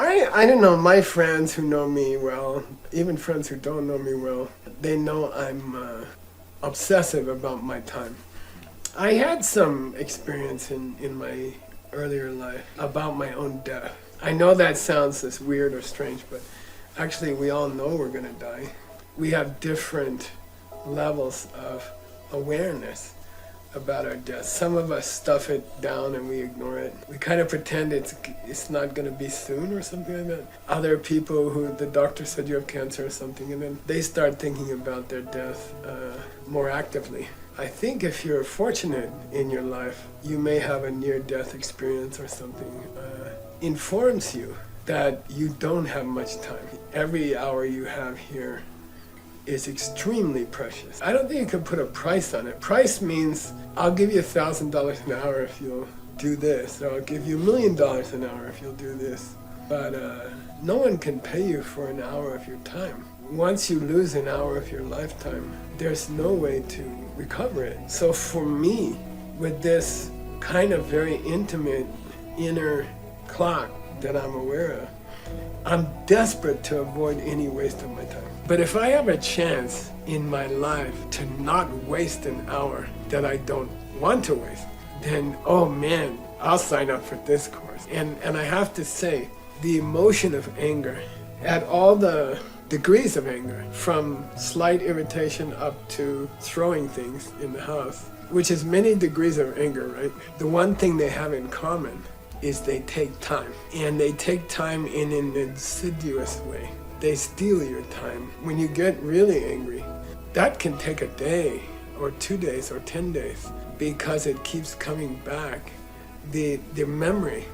I don't know, my friends who know me well, even friends who don't know me well, they know I'm obsessive about my time. I had some experience in my earlier life about my own death. I know that sounds as weird or strange, but actually we all know we're gonna die. We have different levels of awareness about our death. Some of us stuff it down and we ignore it. We kind of pretend it's not gonna be soon or something like that. Other people who the doctor said you have cancer or something, and then they start thinking about their death more actively. I think if you're fortunate in your life, you may have a near-death experience or something. Informs you that you don't have much time. Every hour you have here is extremely precious. I don't think you can put a price on it. Price means I'll give you $1,000 an hour if you'll do this, or I'll give you $1 million an hour if you'll do this. But no one can pay you for an hour of your time. Once you lose an hour of your lifetime, there's no way to recover it. So for me, with this kind of very intimate inner clock that I'm aware of, I'm desperate to avoid any waste of my time. But if I have a chance in my life to not waste an hour that I don't want to waste, then, oh man, I'll sign up for this course. And I have to say, the emotion of anger, at all the degrees of anger, from slight irritation up to throwing things in the house, which is many degrees of anger, right? The one thing they have in common is they take time. And they take time in an insidious way. They steal your time. When you get really angry, that can take a day or 2 days or 10 days because it keeps coming back. The memory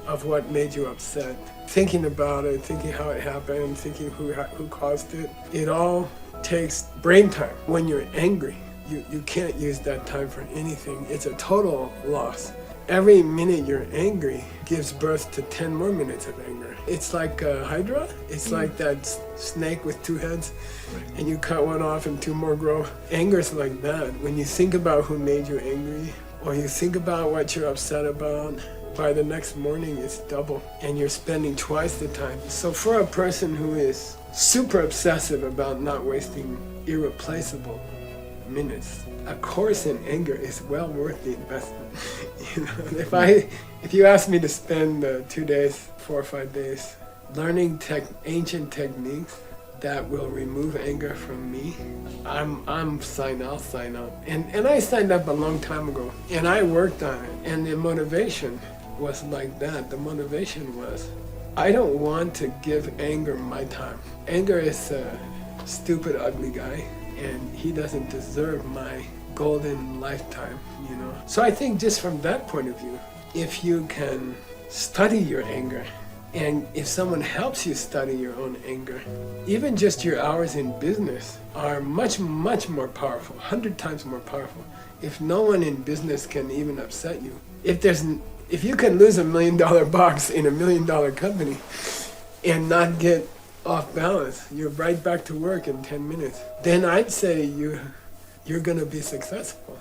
of what made you upset, thinking about it, thinking how it happened, thinking who caused it, it all takes brain time. When you're angry, you can't use that time for anything. It's a total loss. Every minute you're angry gives birth to 10 more minutes of anger. It's like a hydra. It's like that snake with 2 heads, and you cut one off and 2 more grow. Anger's like that. When you think about who made you angry, or you think about what you're upset about, by the next morning it's double, and you're spending twice the time. So for a person who is super obsessive about not wasting irreplaceable minutes, a course in anger is well worth the investment. You know, if you ask me to spend 2 days, 4 or 5 days, learning ancient techniques that will remove anger from me, I'll sign up. And I signed up a long time ago, and I worked on it. And the motivation was like that. The motivation was, I don't want to give anger my time. Anger is a stupid, ugly guy, and he doesn't deserve my golden lifetime, you know. So I think just from that point of view, if you can study your anger, and if someone helps you study your own anger, even just your hours in business are much, much more powerful, 100 times more powerful. If no one in business can even upset you, if you can lose $1 million box in $1 million company and not get off balance, you're right back to work in 10 minutes, then I'd say you're gonna be successful.